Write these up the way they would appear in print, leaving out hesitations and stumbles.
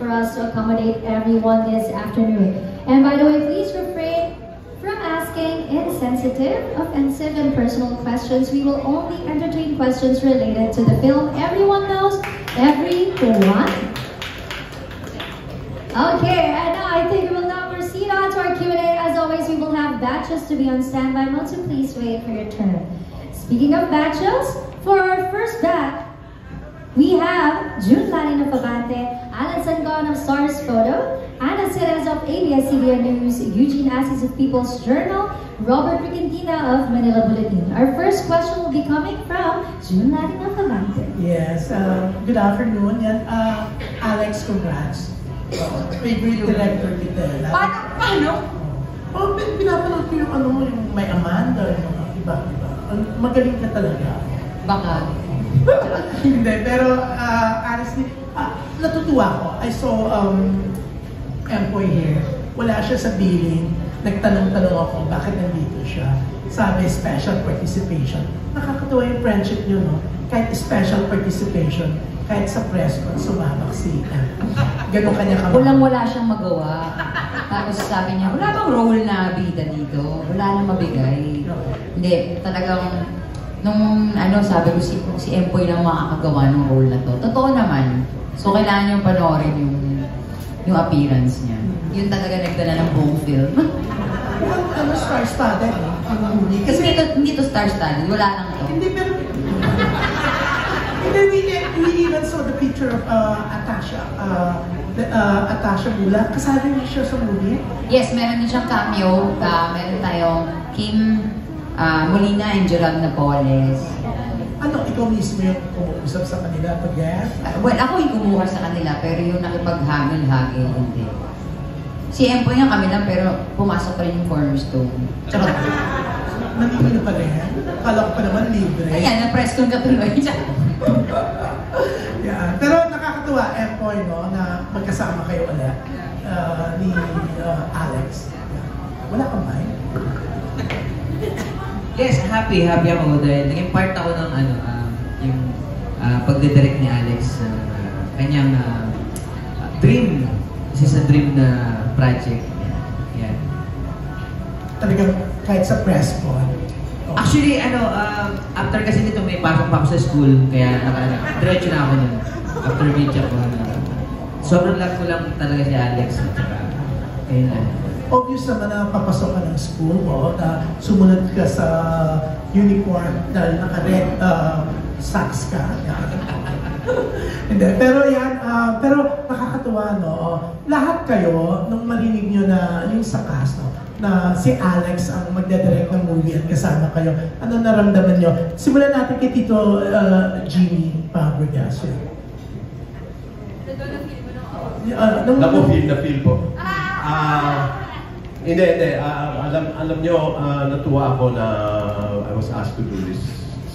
for us to accommodate everyone this afternoon. And by the way, please refrain from asking insensitive, offensive, and personal questions. We will only entertain questions related to the film. Everyone knows everyone. Okay, and now I think we will now proceed on to our Q&A. As always, we will have batches to be on standby mode, so please wait for your turn. Speaking of batches, for our first batch, we have June Lanin of Abante, Alan Sangon of Stars Photo, Ana Cerez of ABS-CBN News, Eugene Assis of People's Journal, Robert Ricantina of Manila Bulletin. Our first question will be coming from June Lanin of Abante. Yes, good afternoon. Yan, Alex, congrats. Favorite director kita. Paano? Oh, pinapanood ko yung yung may Amanda, yung iba. Magaling ka talaga. Baka. Hindi, pero honestly, natutuwa ko. I saw Empoy here. Wala siya sa billing. Nagtanong-tanong ako bakit nandito siya. Sabi, special participation. Nakakatuwa yung friendship niyo, no? Kahit special participation, kahit sa press con, sumabak si Ganun kanya kamay. Walang-wala siyang magawa. Tapos sabi niya, wala bang role na bida dito? Wala nang mabigay. Hindi, talagang nung sabi ko si Empoy lang makakagawa ng role na to. Totoo naman. So kailangan niyong panoorin yung appearance niya. Yun talaga nagdala ng buong film. Star-studded, Kasi hindi to star-studded. Wala lang ito. Hindi, pero we even saw the picture of Atasha Mula. Kasali niya siya sa movie? Yes, meron din siyang cameo. Meron tayong Kim Molina and Gerald Napoles. Ikaw mismo yung kumuusap sa kanila pag-guest? Well, ako yung kumuha sa kanila, pero yung nakipaghagil-hagil, hindi. Si Empoy nga kami lang, pero pumasok pa rin yung cornerstone. Charot. Nandito pa rin? Kala ko pa naman libre. Ayan, na-press con ka tuloy. Yeah. Pero nakakatuwa, Empoy, no, na magkasama kayo ulit ni Alex. Wala kang mind? Yes, happy ako dahil naging part ako ng yung pagdidirect ni Alex sa kanyang dream. Isa sa dream na project. Yan. Talagang kahit sa press con. Actually, after kasi nito may pasok pa ako sa school, kaya diretso na ako nun. After media ko. Sobrang love ko lang talaga si Alex. Kaya Obvious naman na papasok ka ng school mo, na sumunod ka sa uniform dahil naka-red socks ka. Hindi, pero yan, pero nakakatuwa, no? Lahat kayo, nung marinig nyo na yung sa cast, no? Na si Alex ang magdadirect ng movie at kasama kayo, ano naramdaman nyo? Simulan natin kay Tito Jimmy Fabregas. Na-feel po. Hindi. Alam nyo, natuwa ako na I was asked to do this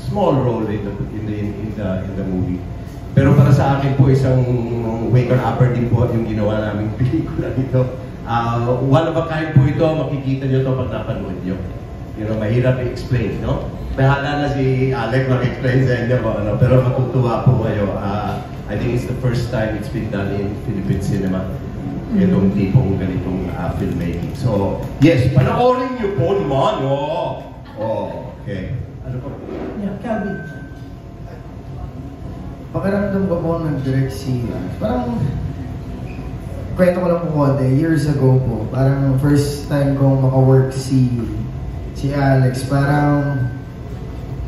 small role in the movie. Pero para sa akin po, isang waker-upper din po yung ginawa naming pelikula dito. One of a kind po ito, makikita nyo ito pag napanood nyo. Mahirap i-explain, no? Bahala na si Alec mag-explain sa inyo pero matutuwa po kayo. I think it's the first time it's been done in Philippine cinema. Itong tipong ganitong filmmaking. So, yes, panoorin niyo po naman, okay. Ano po? Yeah, Calvin. Pakiramdam ko po nag-direct parang kwento ko lang po konti, years ago po, parang first time kong maka-work si Alex, parang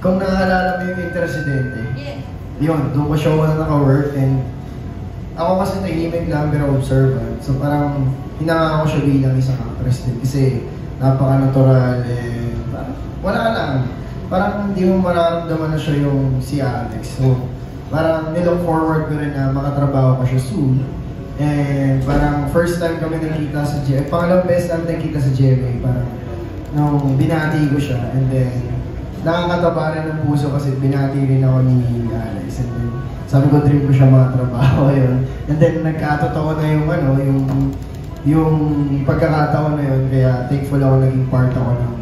kung naaalala mo yung Interresidente, yun, doon ko siya wala naka-work, and ako kasi tahimik lang pero observant, so parang hinanga ko siya bilang isang actress din kasi napaka-natural, and parang wala lang, parang hindi mo mararamdaman na siya yung si Alex, so parang nilook forward ko rin na makatrabaho ko siya soon. And parang first time kami nakita sa GMA, pangalawang best time nakita sa GMA, parang nung binati ko siya, and then nakakataba rin ng puso kasi binati rin ako ni Alex, and then sabi ko dream ko siya makatrabaho yun, and then nagkatotoo na yung pagkakataon na yun, kaya thankful ako naging part ako ng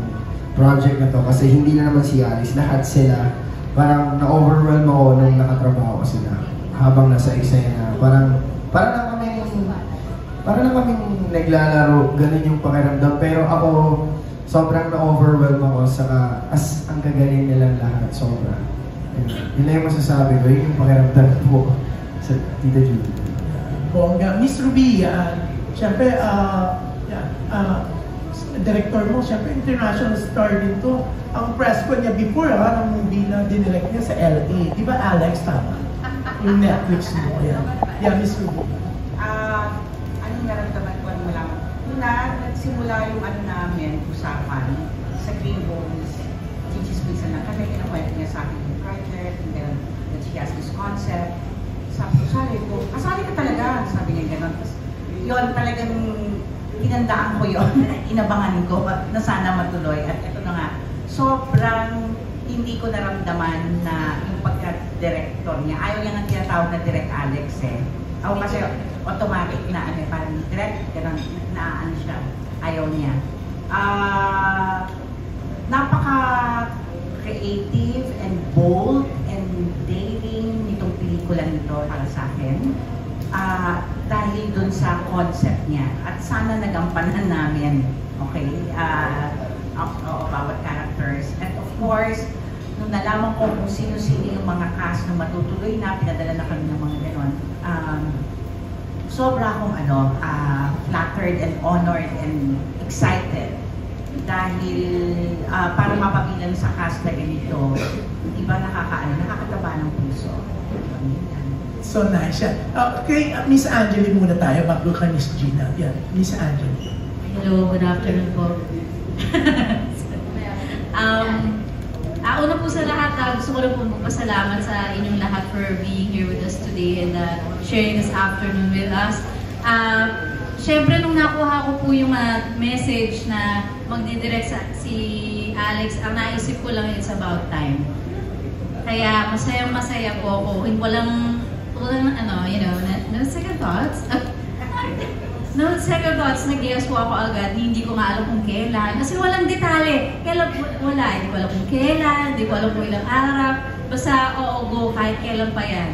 project na to kasi hindi na naman si Alex, lahat sila parang na-overwhelm ako nung nakatrabaho sila habang nasa eksena. Parang na kami para lang kaming naglalaro, ganun yung pakiramdam. Pero ako, sobrang na-overwhelm ako sa as ang gagaling nilang lahat, sobra. Yun lang yung masasabi ko, yun yung pakiramdam po sa Tita Judy. Bongga. Miss Ruby, siyempre, director mo, siyempre international star din to. Ang press ko niya before, ng movie na dinirect niya sa LA. Di ba Alex, tama? Yung Netflix mo, yan. Yeah, Miss Ruby. Anong naramdaman ko ang malaman? Una, nagsimula yung namin, usapan sa Green Bones. Chichismisan lang kami, kinakwento niya sa akin yung project, and then that she has this concept. Sabi ko, kasali ka talaga, sabi niya gano'n. Tapos yun, talagang tinandaan ko yun, inabangan ko na sana matuloy. At ito na nga, sobrang hindi ko naramdaman na yung pagka-director niya. Ayaw niya nga tinatawag na Direct Alex eh. Ako kasi automatic na parang direct, gano'n, naaan siya. Ayaw niya. Napaka-creative and bold and daring nitong pelikula nito para sa akin. Dahil dun sa concept niya. At sana nagampanan namin, okay, bawat characters. And of course, nung nalaman ko kung sino-sino yung mga cast na matutuloy na, pinadala na kami ng mga ganon, sobra akong flattered and honored and excited. Dahil para mapabilang sa cast na ganito, iba nakakataba ng puso. So nice siya. Okay, Miss Angeli muna tayo bago ka Miss Gina. Yan, Miss Angeli. Hello, good afternoon po. Una po sa lahat, gusto ko rin po magpasalamat sa inyong lahat for being here with us today and sharing this afternoon with us. Siyempre, nung nakuha ko po yung message na magdidirect si Alex, ang naisip ko lang it's about time. Kaya masayang-masaya po ako. Walang no second thoughts. No second thoughts, nag-guess po ako agad. Hindi ko nga alam kung kailan. Kasi walang detalye. Kailan wala. Hindi ko alam kung kailan. Hindi ko alam kung ilang araw. Basta, go, kahit kailan pa yan.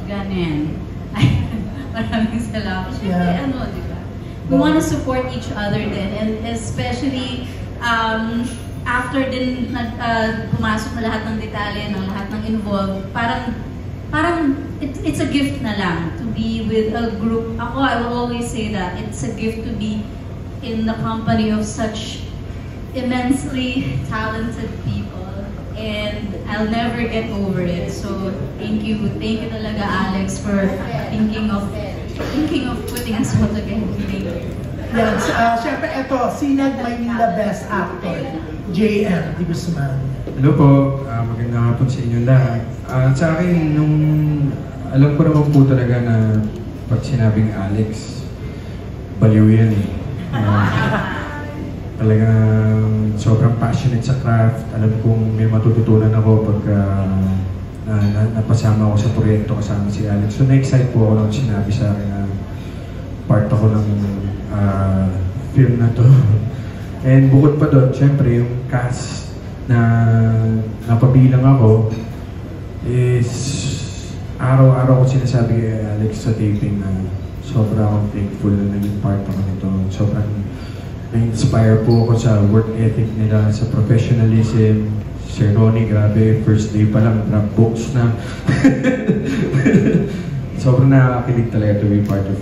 Ganyan. Maraming salamat. Siyempre, di ba? We want to support each other din. And especially, after din pumasok na lahat ng detalye, ng lahat ng involved, parang it's a gift na lang to be with a group. Ako, I will always say that it's a gift to be in the company of such immensely talented people, and I'll never get over it. So thank you talaga, Alex, for thinking of putting us all together. Yan, syempre ito, Sinag Maynila Best Actor, JM Di Guzman. Hello po, magandang hapon sa inyo lahat. Sa akin, alam ko naman po talaga na pag sinabing Alex, baliw yan eh. Talagang sobrang passionate sa craft. Alam kong may matututunan ako pag napasama ako sa proyekto kasama si Alex. So na-excite po ako nung sinabi sa akin na part ako ng film na to. And bukod pa doon, syempre yung cast na napabilang ako is araw-araw ko sinasabi kay Alex sa taping na sobrang akong thankful na naging part ako nito. Sobrang na-inspire po ako sa work ethic nila, sa professionalism. Sir Ronnie, grabe, first day pa lang, drop books na. Sobrang nakakakilig talaga to be part of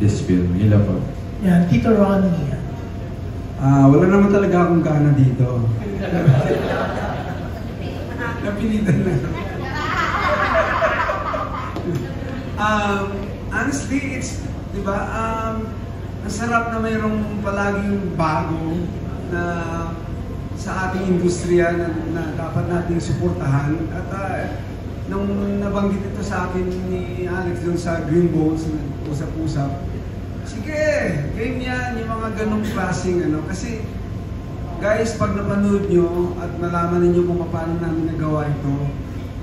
this film. Hila po. Yan, Tito Ronnie. Wala naman talaga akong gana dito. Napilitan na. Honestly, it's, di ba, ang sarap na mayroong palaging bago na sa ating industriya na dapat nating suportahan. At nung nabanggit ito sa akin ni Alex dun sa Green Bones, usap-usap, sige, game yan, yung mga ganong klaseng kasi guys, pag napanood nyo at nalaman ninyo kung paano namin nagawa ito,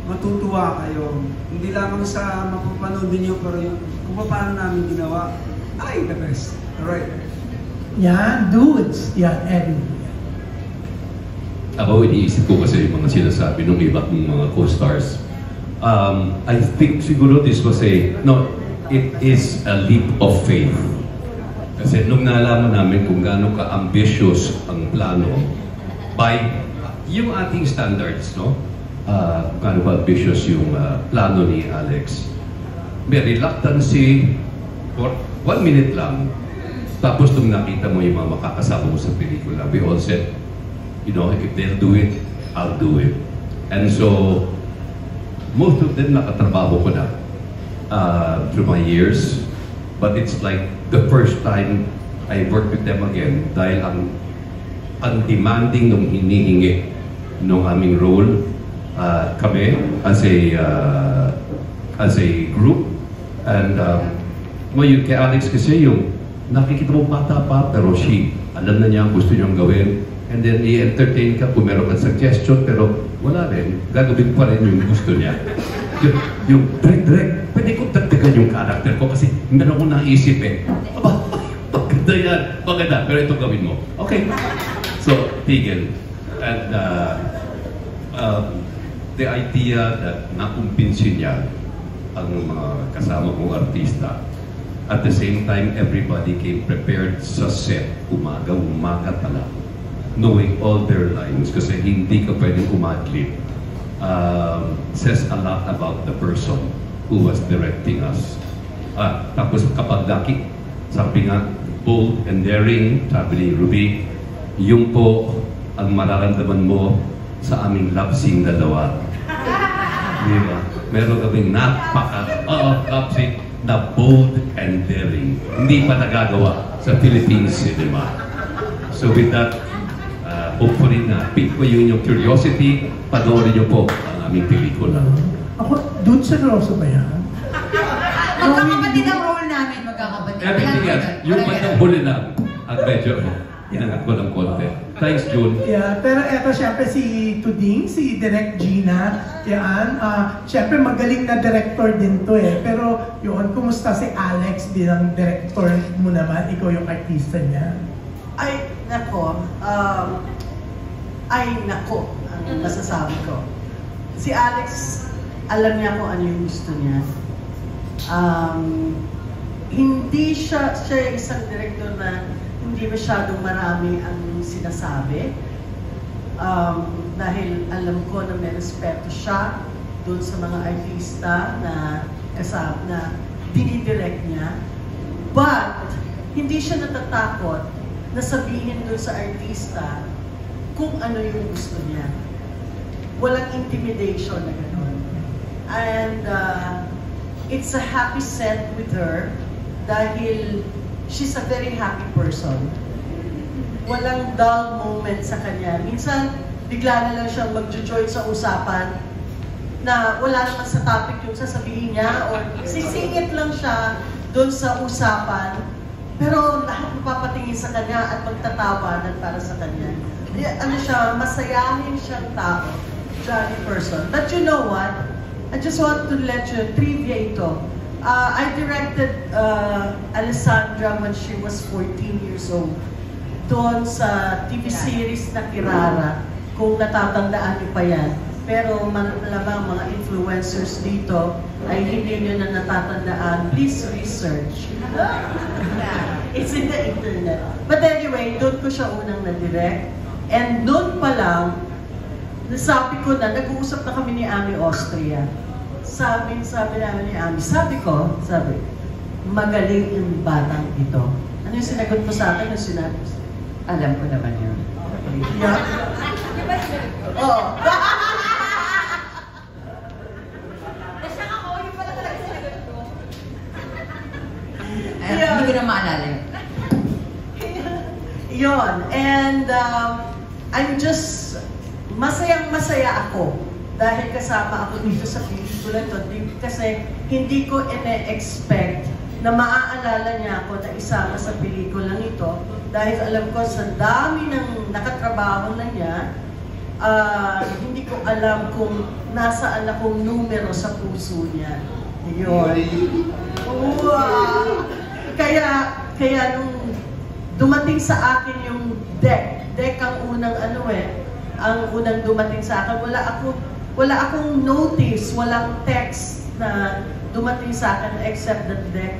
matutuwa kayo. Hindi lamang sa mapapanood ninyo, pero yung kung paano namin ginawa, ay, the best. Alright. Yan, dudes. Yan, Eddie. Ako, iniisip ko kasi yung mga sinasabi ng iba ng mga co-stars. I think siguro this was it is a leap of faith Kasi nung nalaman namin kung gaano ka-ambitious ang plano, by yung ating standards, no? Gaano ka-ambitious yung plano ni Alex. May reluctancy for 1 minute lang. Tapos nung nakita mo yung mga makakasama mo sa pelikula, we all said, you know, if they'll do it, I'll do it. And so, most of them nakatrabaho ko na through my years. But it's like the first time I worked with them again dahil ang demanding nung hinihingi nung aming role kami as a group. And ngayon kay Alex kasi yung nakikita mo bata pa pero alam na niya ang gusto niyang gawin. And then i-entertain ka kung meron kang suggestion pero wala rin. Gagawin pa rin yung gusto niya. Yung direct, pwede ko dagdagan yung character ko kasi meron akong naisip eh. Aba, maganda yan. Maganda, pero ito gawin mo. Okay. So, tigil. And the idea that nakumpinsin niya ang mga kasama kong artista. At the same time, everybody came prepared sa set. Umaga pala. Knowing all their lines kasi hindi ka pwedeng umadlib. Says a lot about the person who was directing us. Tapos kapag sabi nga, bold and daring, sabi ni Ruby, yung po ang mararamdaman mo sa aming love scene dalawa. Diba? Meron kaming love scene na bold and daring. Hindi pa nagagawa sa Philippine cinema. So with that, hopefully na pick ko yung curiosity, panoorin niyo po ang aming pelikula. Ako, doon sa Rosa ba yan? Magkakapatid ang role namin, magkakapatid. Everything else, yung bandang huli lang, ang medyo, inangat ko ng konti. Thanks, June. Yeah, pero eto syempre si Tuding, si Direk Gina, yan. Syempre magaling na director din to eh. Pero yun, kumusta si Alex bilang director mo naman? Ikaw yung artista niya. Ay, nako. Ang masasabi ko. Si Alex, alam niya kung ano yung gusto niya. Hindi siya isang director na hindi masyadong marami ang sinasabi. Dahil alam ko na may respeto siya doon sa mga artista na kasama, na dinidirect niya. But, hindi siya natatakot na sabihin doon sa artista kung ano yung gusto niya. Walang intimidation na gano'n. And it's a happy set with her dahil she's a very happy person. Walang dull moment sa kanya. Minsan, bigla na lang siyang mag-join sa usapan na wala naman sa topic yung sasabihin niya or sisingit lang siya doon sa usapan. Pero lahat mapapatingin sa kanya at magtatawanan para sa kanya. Ano siya, masayahin siyang tao, jolly person. But you know what? I just want to let you, trivia ito. I directed Alessandra when she was 14 years old. Doon sa TV series na Kirara, kung natatandaan niyo pa yan. Pero malamang mga influencers dito ay hindi niyo na natatandaan. Please research. It's in the internet. But anyway, doon ko siya unang na-direct. And doon pa lang, nasabi ko na, nag-uusap na kami ni Ami Austria. Sabi namin ni Ami, sabi, magaling yung batang ito. Ano yung sinagot mo sa akin? Ano sinabi mo? Alam ko naman yun. Yeah. Oo. Hindi ko na maalala yun. Yun. And I'm just, masayang-masaya ako dahil kasama ako dito sa pelikula to. Kasi hindi ko ine-expect na maaalala niya ako na isama sa pelikulang ito. Dahil alam ko sa dami ng nakatrabaho na niya, hindi ko alam kung nasaan akong numero sa puso niya. Yun. Wow! Kaya nung dumating sa akin yung deck ang unang ang unang dumating sa akin, wala akong notice, walang text na dumating sa akin except that deck.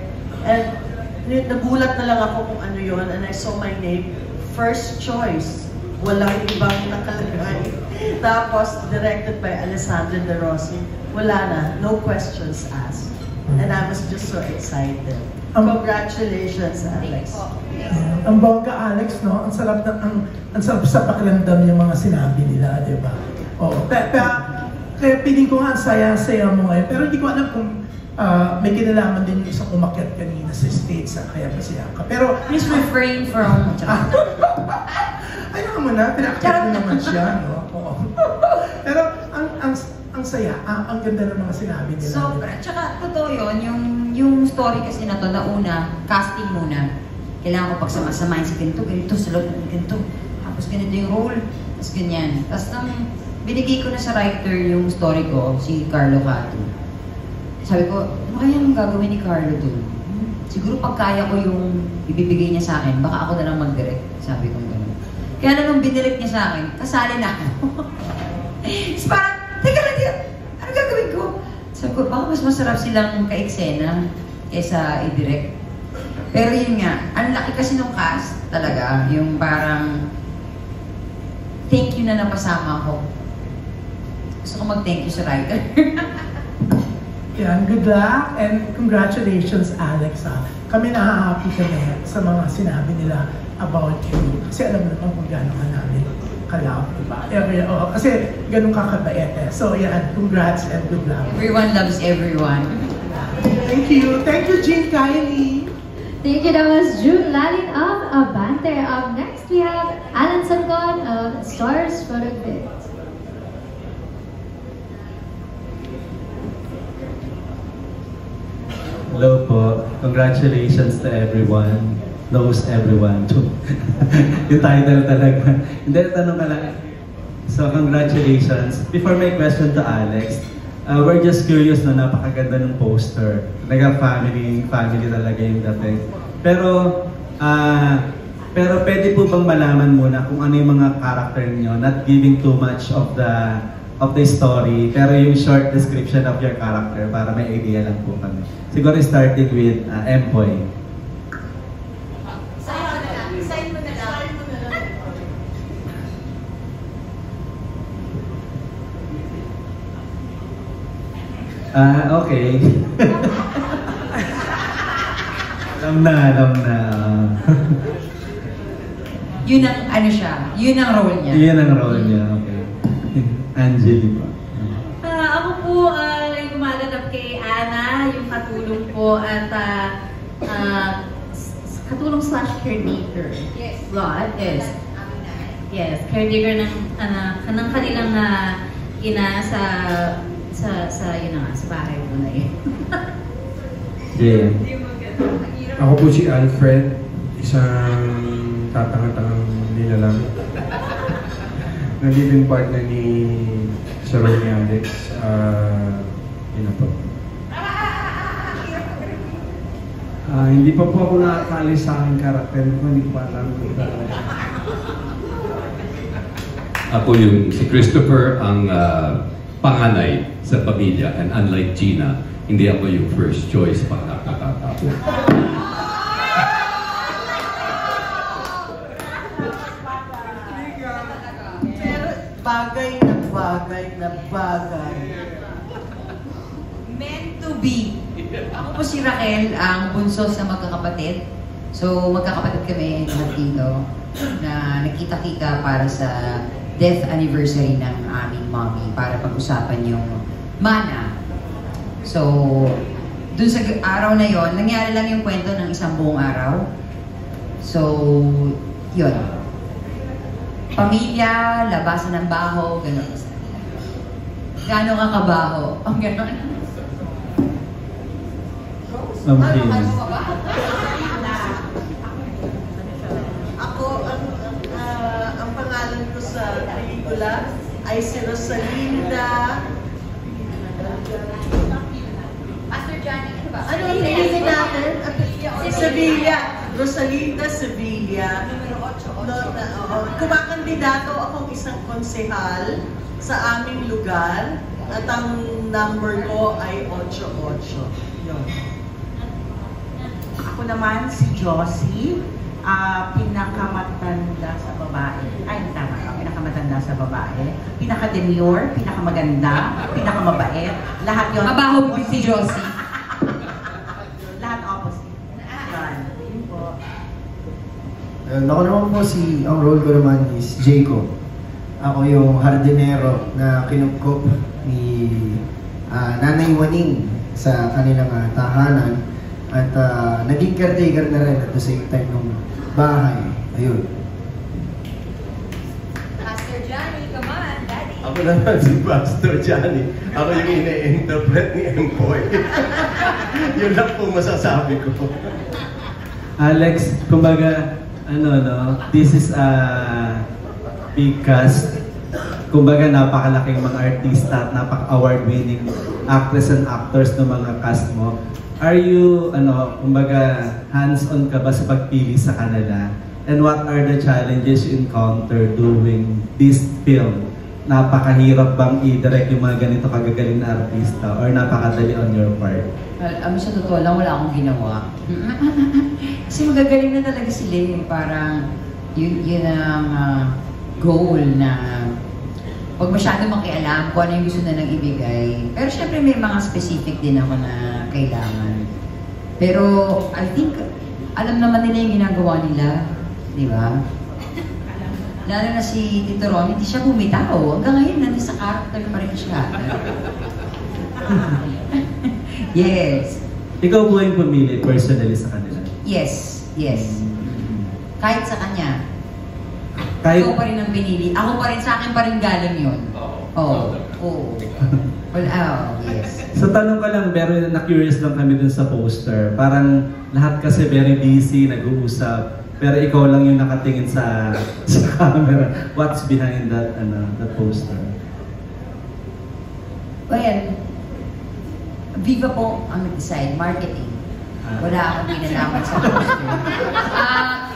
And nagulat na lang ako kung ano yon, and I saw my name, first choice. Walang ibang nakalagay. Tapos, directed by Alessandro De Rossi. Wala na, no questions asked. And I was just so excited. Congratulations, Alex. Ang bongga, Alex, no? Ang sarap sa pakiramdam yung mga sinabi nila, di ba? Kaya piling ko nga ang saya-saya mo ngayon. Pero hindi ko alam kung may kinalaman din yung isang umakyat kanina sa stage, kaya masaya ka. Pero, please refrain from... Ayaw mo na, pinakyat mo naman siya, no? Oo. Pero, ang saya, ang ganda ng mga sinabi nila. Sobra. Tsaka, totoo yun, yung story kasi na to, na una, casting muna. Kailangan ko pagsamasamahin si ganito sa loob ng ganito. Tapos ganito yung role, tapos ganyan. Tapos binigay ko na sa writer yung story ko, si Carlo Cato. Sabi ko, ano kaya ang gagawin ni Carlo doon? Siguro pag kaya ko yung ibibigay niya sa akin, baka ako na lang mag-direct. Sabi ko gano'n. Kaya na nung binirect niya sa akin, kasali na ako. Tapos parang, teka lang dito, ano gagawin ko? Sabi ko, baka mas masarap silang ka-eksena kaysa i-direct. Pero yun nga, ang laki kasi nung cast talaga, yung parang thank you na napasama ko. Gusto ko mag-thank you sa writer. Yan, good luck and congratulations, Alex. Kami nahahappy kami sa mga sinabi nila about you. Kasi alam naman kung gano'n ka namin kalap, diba? Kasi ganun kakabait eh. So yan, congrats and good luck. Everyone loves everyone. Thank you. Thank you, Jean Kylie. Thank you, that was June Lalin of Abante. Up next, we have Alan Sangon of Stars Photo Bit. Hello po. Congratulations to everyone. Knows everyone too. Yung title talaga. Hindi, tanong ka lang. So, congratulations. Before my question to Alex, we're just curious na napakaganda ng poster. Talaga family talaga yung dating. Pero pwede po bang malaman muna kung ano yung mga character niyo, not giving too much of the story, pero yung short description of your character para may idea lang po kami. Siguro starting with Empoy. Sign mo na lang. Okay. Alam na. Yun ang ano siya, yun ang role niya. Yun ang role niya, okay. Angeli pa. Ako po yung gumaganap kay Ana, yung katulong po at katulong / caretaker. Yes. Lot, yes. Yes, caretaker ng kanilang ina sa yun na nga, sa bahay mo na yun. Yeah. Ako po si Alfred, isang tatanga-tangang nilalang. Nag-living partner ni Sir ni Alex. Yun na po. Hindi pa po ako nakakalis sa aking karakter ko, hindi ko pa alam. Ako yung si Christopher ang panganay sa pamilya, and unlike Gina, hindi ako yung first choice pag nakakatapo. Pero bagay na bagay. Meant to be. Ako po si Raquel, ang bunso sa magkakapatid. So, magkakapatid kami lahat dito na nakita-kita para sa death anniversary ng aming mommy para pag-usapan yung mana. So, dun sa araw na yon, nangyari lang yung kwento ng isang buong araw. So, yun. Pamilya, labasan ng baho, gano'n. Gano'n ka kabaho? Ang gano'n. Ako, ang pangalan ko sa pelikula ay si Rosalinda. Pastor Johnny, ano ba? Ano ang pinili natin? Sevilla. Rosalinda Sevilla. Kumakandidato akong isang konsehal sa aming lugar at ang number ko ay 88. Yun. Ako naman si Josie, pinakamatanda sa babae. Ay, tama, pinakamatanda sa babae. Pinaka-demure, pinakamaganda, pinakamabait. Lahat yun. Mabaho po si Josie. Lahat opposite. Yun po. Ako naman po ang role ko naman is Jacob. Ako yung hardinero na kinupkop ni Nanay Waning sa kanilang tahanan. At naging caretaker na rin at the same time nung bahay. Ayun. Pastor Johnny, come on, Daddy. Ako naman si Pastor Johnny. Ako yung ine-interpret ni Empoy. Yun lang po masasabi ko. Alex, kumbaga, this is a big cast. Kumbaga, napakalaking mga artista at napaka-award-winning actress and actors ng mga cast mo. Are you, kumbaga, hands-on ka ba sa pagpili sa kanila? And what are the challenges you encounter doing this film? Napakahirap bang i-direct yung mga ganito kagagaling na artista or napakadali on your part? Sa totoo lang, wala akong ginawa. Kasi magagaling na talaga sila eh. Parang yun ang goal na huwag masyado makialam kung ano yung gusto na nang ibigay. Pero syempre may mga specific din ako na kailangan. Pero I think, alam naman nila yung ginagawa nila. Di ba? Lalo na si Tito Ron, hindi siya bumitaw. Hanggang ngayon, nandun sa character pa rin siya. Yes. Ikaw po yung pumili personally sa kanila? Yes. Kahit sa kanya. Kahit... Ikaw pa rin ang pinili. Ako pa rin, sa akin pa rin galing yun. Oo. Yes. So tanong ka lang, pero na-curious lang kami dun sa poster. Parang lahat kasi very busy, nag-uusap. Pero ikaw lang yung nakatingin sa camera. What's behind that poster? Well, Viva po ang nag-decide, marketing. Wala akong pinalaman sa poster.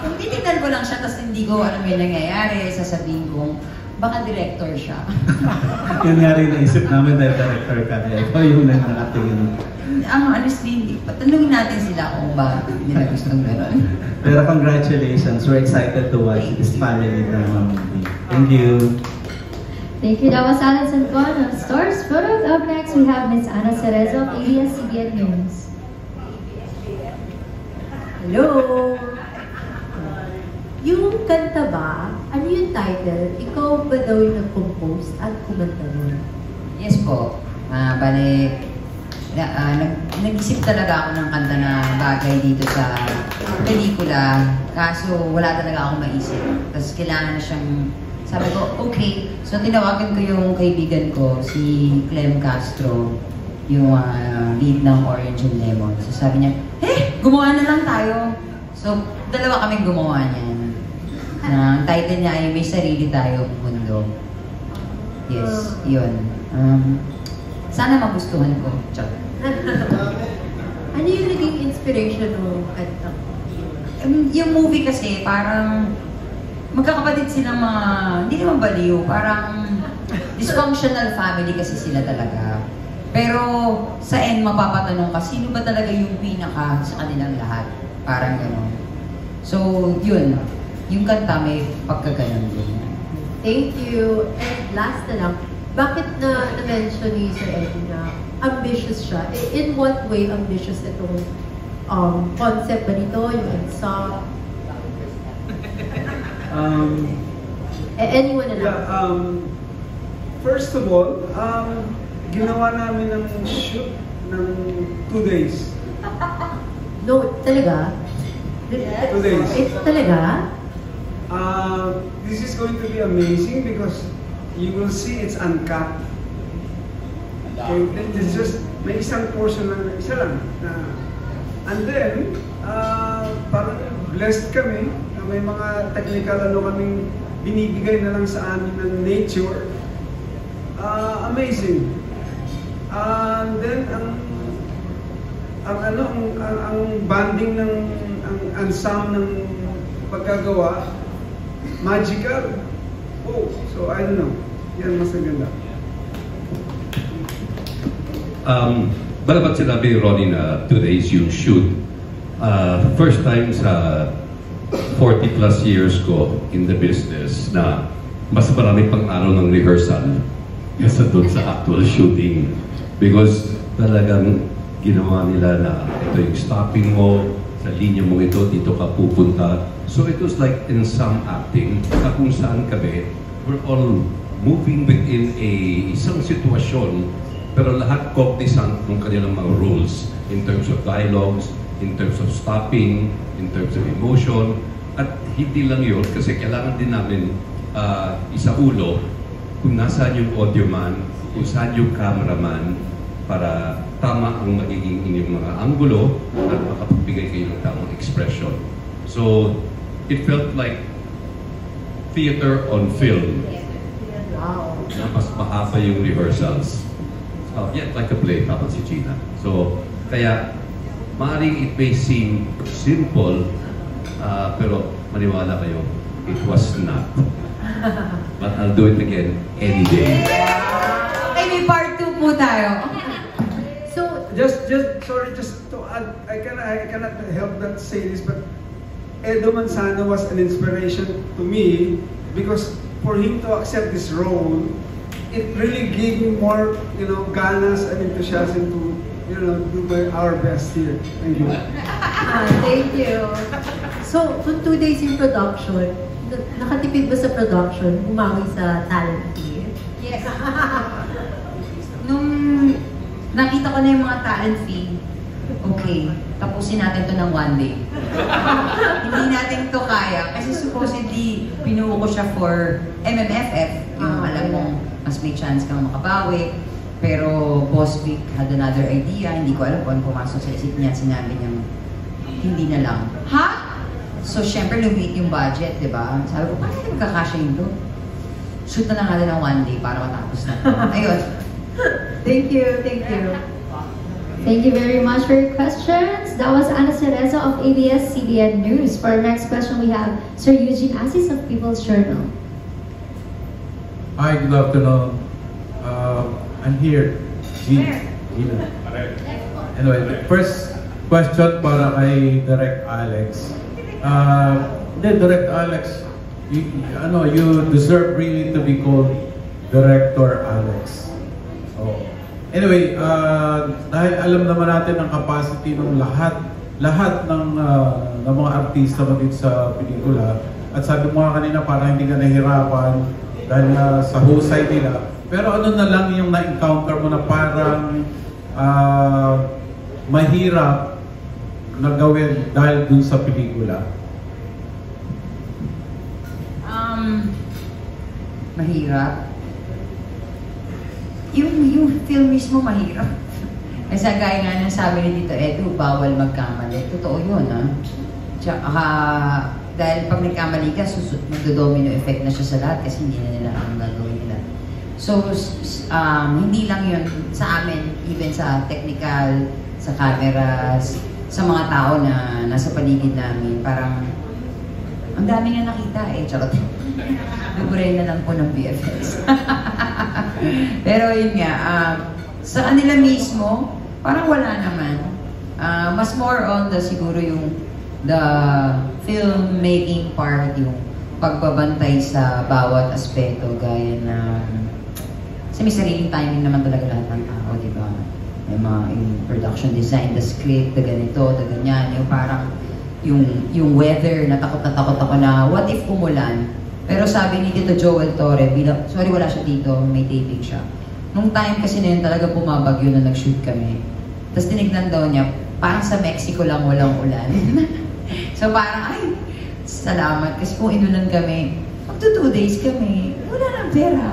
Kung titignan ko lang siya, tapos hindi ko alam yung nangyayari, sasabihin kong, baka director siya. Yun nga rin naisip namin dahil director ka. Ikaw yung nakatingin. Honestly, hindi. Patanungin natin sila kung ba nila gustong gano'n. Pero congratulations. We're excited to watch this family drama movie. Thank you. Thank you. That was Alex and Con of Stars Photos. Up next, we have Miss Ana Cerezo of ABS-CBN News. Hello! Yung kanta ba, ano yung title? Ikaw ba daw yung nag-compose at kumanta nun? Yes po. Nag-isip talaga ako ng kanta na bagay dito sa pelikula. Kaso wala talaga akong maisip. Tapos kailangan na siyang, sabi ko, okay. So tinawagan ko yung kaibigan ko, si Clem Castro, yung lead ng Orange and Lemon. So sabi niya, gumawa na lang tayo. So dalawa kaming gumawa niyan. Ang title niya ay May Sarili Tayong Mundo. Yes, yun. Sana magustuhan ko. Ano yung naging inspiration mo kanta? Yung movie kasi parang magkakapatid silang mga, hindi naman baliw, parang dysfunctional family kasi sila talaga. Pero sa end, mapapatanong ka, sino ba talaga yung pinaka sa kanilang lahat? Parang gano'n. So, yun. Yung kanta may pagkaganon din. Thank you. And last na lang, bakit na-mention ni Sir Eddie na ambitious siya? In what way ambitious itong concept ba nito? Yung song? Anyone na lang? Yeah, first of all, ginawa namin ng shoot ng 2 days. No, talaga? 2 days. It's talaga? This is going to be amazing because you will see it's uncut. Okay, it's just may isang portion lang, isa lang. And then, parang blessed kami na may mga technical kaming binibigay na lang sa amin ng nature. Amazing. And then, ang banding ng ang sound ng pagkagawa, magical. Oh, so I don't know. Yan mas maganda. Balabat sinabi, Ronnie, na 2 days yung shoot. First time sa 40 plus years ko in the business na mas marami pang araw ng rehearsal kaysa doon sa actual shooting. Because talagang ginawa nila na ito yung stopping mo, sa linya mo ito, dito ka pupunta. So it was like in some acting na kung saan kami, we're all moving within isang sitwasyon, pero lahat cognizant ng kanilang mga rules in terms of dialogues, in terms of stopping, in terms of emotion. At hindi lang yun, kasi kailangan din namin isaulo kung nasaan yung audio man, kung saan yung cameraman, para tama ang magiging inyong mga anggulo at makapagbigay kayo ng tamang expression. So, it felt like theater on film. Wow. Na mas mahaba yung rehearsals. Yet like a play, tama si Gina. So, kaya, maaaring it may seem simple, pero maniwala kayo, it was not. But I'll do it again any day. Okay, may part 2 po tayo. So, just to add, I cannot help but say this, but Edo Manzano was an inspiration to me because for him to accept this role, it really gave me more, ganas and enthusiasm to, do our best here. Thank you. Thank you. So, kung 2 days in production, nakatipid ba sa production, umawi sa talent fee? Yes. Nung nakita ko na yung mga talent fee, okay, tapusin natin to ng 1 day. Hindi natin to kaya kasi supposedly pinuho ko siya for MMFF, yung alam mo, mas may chance kang makabawi. Pero Boss Vic had another idea, hindi ko alam kung pumasok sa isip niya, sinabi niya, hindi na lang. Ha? So syempre lumit yung budget, di ba? Sabi ko, paano hindi magkakasya yun doon? Shoot na lang natin ng 1 day para matapos na. Ayun. Thank you, thank you. Thank you very much for your questions. That was Ana Cereza of ABS-CBN News. For our next question, we have Sir Eugene Assis of People's Journal. Hi, good afternoon. I'm here. Gina. Anyway, the first question para kay Direct Alex. Direct Alex, you deserve really to be called Director Alex. So, anyway, dahil alam naman natin ang capacity ng lahat ng mga artista maging sa pelikula, at sabi mo nga kanina parang hindi ka nahirapan dahil sa husay nila. Pero ano na lang yung na-encounter mo na parang mahirap na gawin dahil dun sa pelikula? Mahirap. Yung film mismo mahirap. Kasi gaya nga ng sabi ni Tito Edu, bawal magkamali. Totoo yun, ha? Tsaka, dahil pag nagkamali ka, magdo-domino effect na siya sa lahat kasi hindi na nila ang gagawin nila. So, hindi lang yun sa amin, even sa technical, sa cameras, sa mga tao na nasa paligid namin. Parang, ang dami nga nakita eh, charot. Luguray na lang po ng BFX. Pero yun nga, sa kanila mismo, parang wala naman. Mas more on siguro yung the filmmaking part, yung pagbabantay sa bawat aspeto, gaya na kasi may sariling timing naman talaga lahat ng tao, di ba? May mga yung production design, the script, the ganito, the ganyan, yung parang yung weather, natakot ako na what if umulan? Pero sabi ni Tito Joel Torre, sorry wala siya dito, may taping siya. Nung time kasi na yun talaga bumabagyo na nag-shoot kami. Tapos tinignan daw niya, parang sa Mexico lang walang ulan. So parang, ay, salamat. Kasi kung inulan kami, magto 2 days kami, wala nang pera.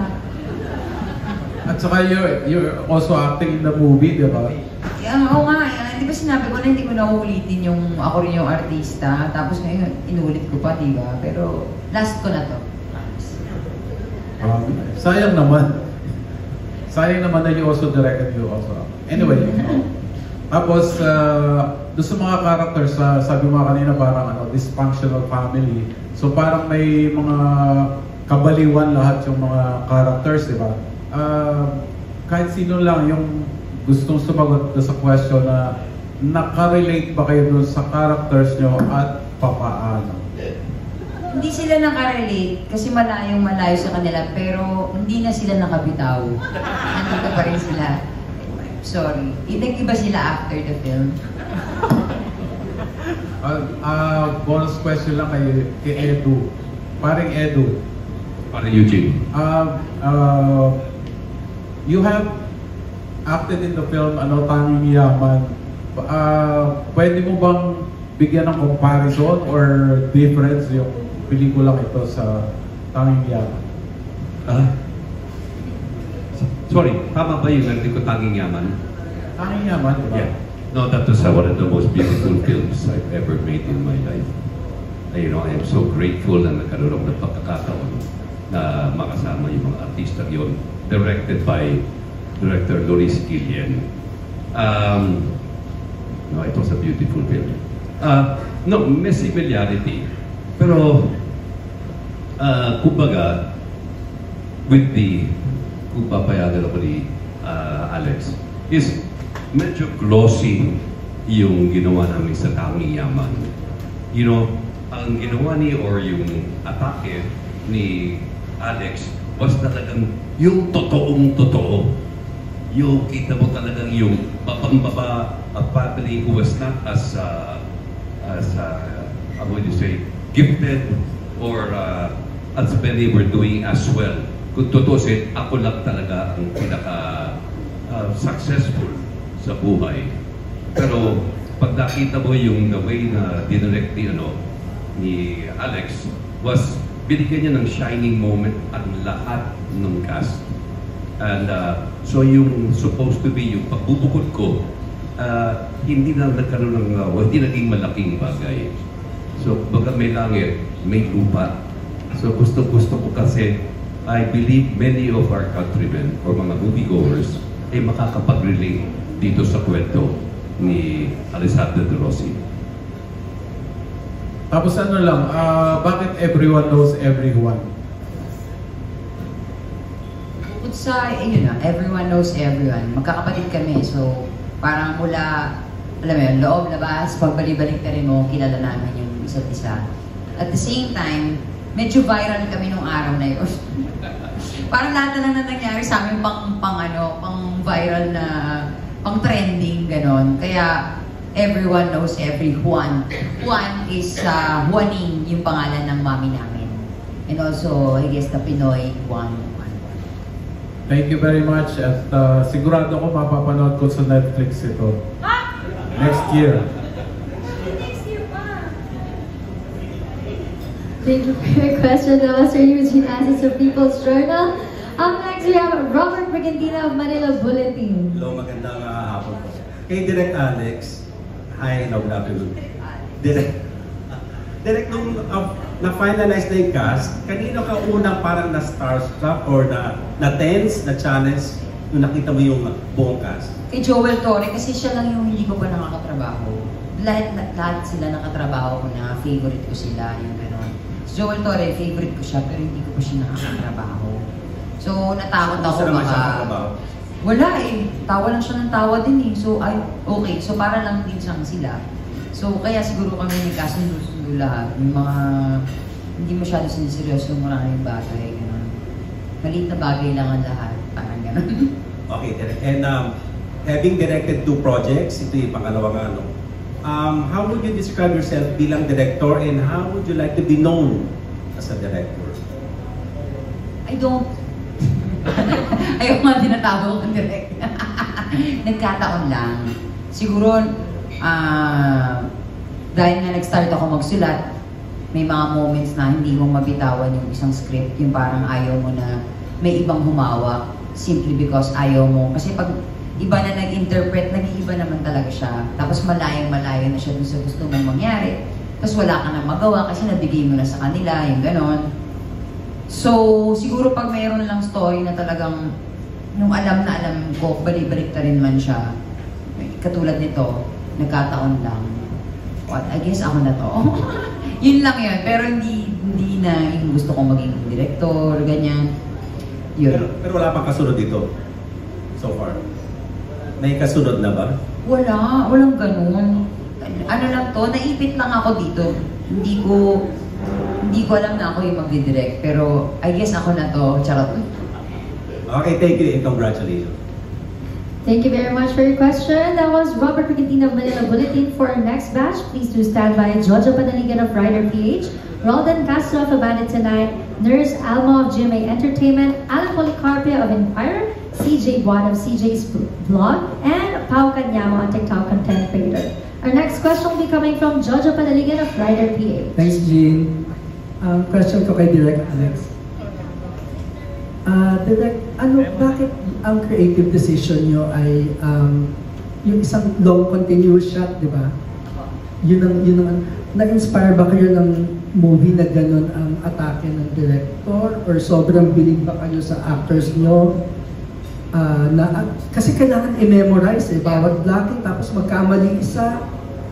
At saka you're also acting in the movie, di ba? Oo nga, di ba sinabi ko na hindi ko nauulitin yung ako rin yung artista, tapos ngayon inulit ko pa, di ba? Pero last ko na to. Sayang naman. Sayang naman na you also directed you also. Anyway, tapos doon sa mga characters, sabi mo kanina parang dysfunctional family. So parang may mga kabaliwan lahat yung mga characters, di ba? Kahit sino lang yung gustong sumagot sa question na nakarelate ba kayo dun sa characters nyo at papaano? Hindi sila nakarelate kasi malayo sa kanila pero hindi na sila nakabitaw. Nandito pa rin sila. Sorry. Nag-iba sila after the film. Bonus question lang kay Edu. Paring Edu. Paring Eugene. You have acted in the film Tanging Yaman. Pwede mo bang bigyan ng comparison or difference yung pelikulang ito sa Tanging Yaman? Sorry, tama ba yung narinig ko Tanging Yaman? Tanging Yaman, diba? Yeah. No, that was one of the most beautiful films I've ever made in my life. I am so grateful na nagkaroon ng pagkakataon na makasama yung mga artista yun. Directed by Director Loris Guillen. No, it was a beautiful film. No, may similarity. Pero, kumbaga, with the, kung papayagan ako ni Alex, is medyo glossy yung ginawa namin sa Tanging Yaman. Ang ginawa ni or yung atake ni Alex was talagang yung totoong-totoo. Yung kita mo talagang yung babang-baba a family who was not as how would you say, gifted or as many were doing as well. Kung tutusin, ako lang talaga ang pinaka-successful sa buhay. Pero pag nakita mo yung the way na dinirect ni Alex was binigyan niya ng shining moment ang lahat ng cast. And so yung supposed to be yung pagbubukod ko, hindi na nagkaroon ng, hindi naging malaking bagay. So baga may langit, may lupa. So gusto ko kasi, I believe many of our countrymen or mga moviegoers ay makakapag-relate dito sa kwento ni Alessandro De Rossi. Tapos bakit everyone knows everyone? Bukod sa, everyone knows everyone. Magkakapatid kami, so parang mula, alam mo yun, loob, labas, pagbalik-balik na rin mo, kilala namin yung isa't isa. At the same time, medyo viral kami nung araw na yun. Parang lahat na nangyari sa amin pang viral na, pang trending, ganon. Kaya, everyone knows everyone. Juan is Juaning, yung pangalan ng mami namin. And also, I guess, the Pinoy Juan. Thank you very much at sigurado ko mapapanood ko sa Netflix ito. Next year. Thank you for your question, Mr. Eugene Assis of People's Journal. Up next, we have Robert Brigandina of Manila Bulletin. Hello, magandang hapon po. Kay Direct Alex, hi, hello, good afternoon. Direct nung na-finalize na yung cast, kanino ka unang parang na-starstruck or na-tense, na-challenge nung nakita mo yung buong cast? Kay Joel Torre, kasi siya lang yung hindi ko pa nakakatrabaho. Lahat sila nakatrabaho ko na, favorite ko sila, yung gano'n. Si Joel Torre, favorite ko siya, pero hindi ko pa siya nakakatrabaho. So, natakot ako baka... Wala eh. Tawa lang siya ng tawa din eh. So, okay. So, para lang din sila. So, kaya siguro kami nagkasundo lahat. Yung mga hindi masyado siniseryoso yung maraming bagay. Gano'n. Maliit na bagay lang ang lahat. Parang gano'n. Okay, Derek. And having directed 2 projects, ito yung pangalawang how would you describe yourself bilang director and how would you like to be known as a director? I don't. Ayaw nga tinatawag ko direct. Nagkataon lang. Siguro, dahil nga nag-start ako magsulat, may mga moments na hindi mo mabitawan yung isang script, yung parang ayaw mo na may ibang humawak simply because ayaw mo. Kasi pag iba na nag-interpret, nag-iiba naman talaga siya. Tapos malayang-malayo na siya dun sa gusto mong mangyari. Tapos wala ka nang magawa kasi nabigay mo na sa kanila, yung ganon. So, siguro pag mayroon lang story na talagang nung alam na alam ko, balik-balik na rin man siya. Katulad nito, nagkataon lang. I guess ako na to. Yun lang yun. Pero hindi na yung gusto kong maging director, ganyan. Yun. Pero wala pang kasunod dito so far? May kasunod na ba? Walang ganun. Ano lang to, naipit lang ako dito. Hindi ko alam na ako yung magdidirect, pero I guess ako na to, charot. Okay, thank you and congratulations. Thank you very much for your question. That was Robert Riquentina of Manila Bulletin. For our next batch, please do stand by Jojo Panaligan of Rider PH, Roldan Castro of Bandit Tonight, Nurse Alma of GMA Entertainment, Alan Policarpia of Inquirer, CJ Buat of CJ's Vlog, and Pao Canyamo, a TikTok content creator. Our next question will be coming from Jojo Panaligan of Rider PH. Thanks, Jean. Question ko kay Direct Alex. Direct, bakit ang creative decision nyo ay yung isang long continuous shot, di ba? Yun ang na-inspire ba kayo ng movie na ganun ang atake ng director? Or sobrang bilig ba kayo sa actors nyo? Kasi kailangan i-memorize bawat blocking, tapos magkamali isa,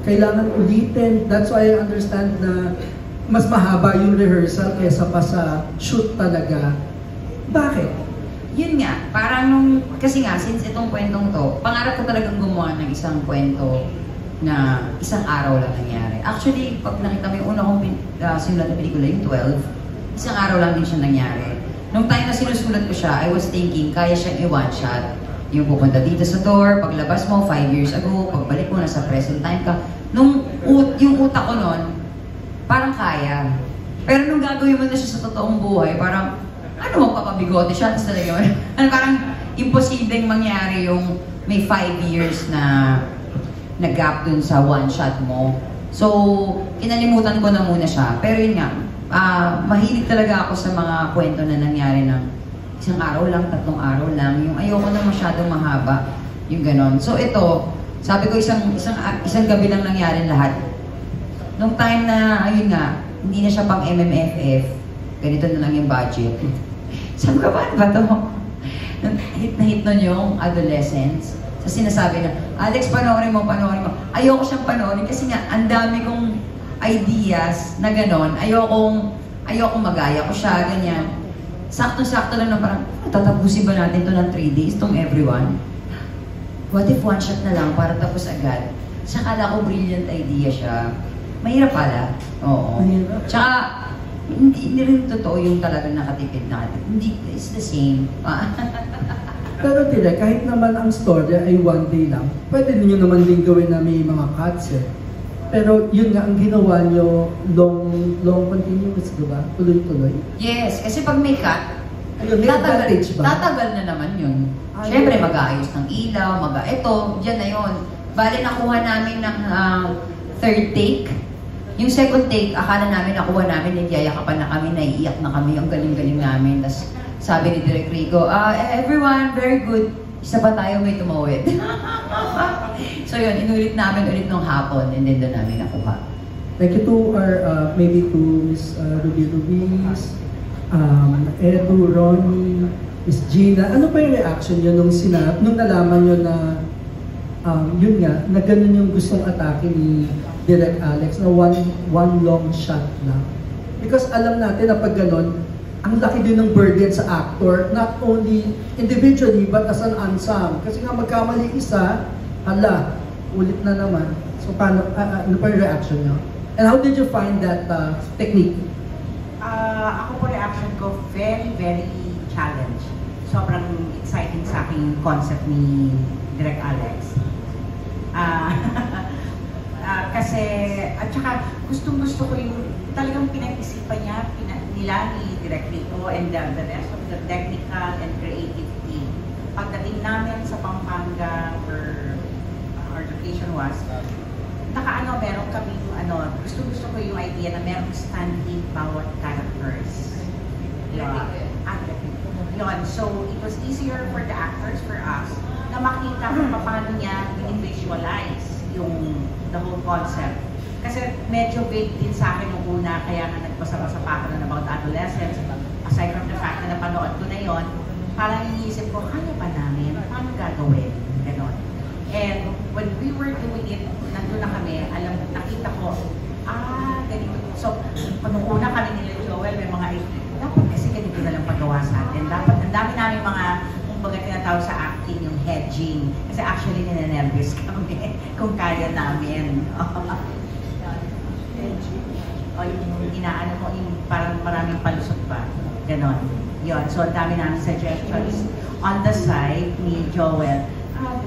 kailangan ulitin. That's why I understand na mas mahaba yung rehearsal kaysa pa sa shoot talaga. Bakit? Yun nga, parang kasi nga, since itong kwentong to, pangarap ko talagang gumawa ng isang kwento na isang araw lang nangyari. Actually, pag nakita mo yung una kong sinulat na pelikula, yung 12, isang araw lang din siya nangyari. Nung time na sinusulat ko siya, I was thinking, kaya siyang i-one shot. Yung pupunta dito sa door, paglabas mo, 5 years ago, pagbalik mo, nasa present time ka. Yung utak ko nun, parang kaya. Pero nung gagawin mo na siya sa totoong buhay, parang, magpapabigote siya, tapos talaga yun. Parang imposibleng mangyari yung may 5 years na gap dun sa one shot mo. So, kinalimutan ko na muna siya. Pero yun nga, mahilig talaga ako sa mga kwento na nangyari ng isang araw lang, 3 araw lang. Yung ayoko na masyadong mahaba, yung ganon. So ito, sabi ko isang gabi lang nangyari lahat. Nung time na, ayun nga, hindi na siya pang MMFF, ganito na lang yung budget. Sabi ko, paano ba ito? Hit na hit nun yung adolescence. So sinasabi na, Alex, panoorin mo. Ayoko siyang panoorin kasi nga, ang dami kong ideas na ganon. Ayokong magaya ko siya, ganyan. Sakto-sakto lang na parang, tatapusin ba natin ito ng 3 days, itong everyone? What if one shot na lang para tapos agad? Kala ko brilliant idea siya. Mahirap pala. Oo. Tsaka, hindi rin totoo yung talagang nakatipid natin. Hindi, it's the same. Pero tila, kahit naman ang story ay 1 day lang, pwede niyo naman din gawin na may mga cuts Pero yun nga, ang ginawa niyo, long continuous, di ba? Tuloy-tuloy. Yes, kasi pag may cut, tatagal na naman yun. Siyempre, mag-aayos ng ilaw, ito, dyan na yun. Bale, nakuha namin ng 3rd take. Yung 2nd take, akala namin nakuha namin, nagyayakapan na kami, naiiyak na kami, ang galing-galing namin. Tapos sabi ni Direk Rico, everyone, very good. Isa pa tayo may tumawid. So yun, inulit namin ulit nung hapon, and then doon namin nakuha. Thank you to maybe to Miss Ruby Ruiz, Edu, Ronnie, Miss Gina. Ano pa yung reaction nyo nung nalaman nyo na yun nga, na ganun yung gustong atake ni Direct Alex na one long shot lang. Because alam natin na pag ganun, ang laki din ng burden sa actor, not only individually but as an ensemble. Kasi nga magkamali isa, ulit na naman. So paano, ano pa yung reaction nyo? And how did you find that technique? Ako po reaction ko, very, very challenge. Sobrang exciting sa aking concept ni Direct Alex. Kasi, at saka gustong-gusto ko yung talagang pinag-isipan nila ni Direct Rico and the rest of the technical and creative team. Pagdating namin sa Pampanga where our location was, meron kaming gusto-gusto ko yung idea na meron standing bawat characters. Yun. So, it was easier for the actors, for us, na makita kung paano niya visualize yung the whole concept. Kasi medyo vague din sa akin yung una, kaya nga nagbasa-basa pa ako na about adolescence. Aside from the fact na napanood ko na yon, parang iniisip ko, kaya ba namin? Paano gagawin? Ganon. And when we were doing it, nandun na kami, nakita ko, ganito. So, nung una kami nila Joel, may mga dapat kasi ganito na lang paggawa sa atin. Dapat, ang dami namin mga, kumbaga tinatawag sa acting, yung head Direct Jean. Kasi actually, ninenervous kami kung kaya namin. O yung inaano mo, yung parang maraming palusot pa. Ganon. Yun. So, ang dami namin suggestions on the side ni Joel.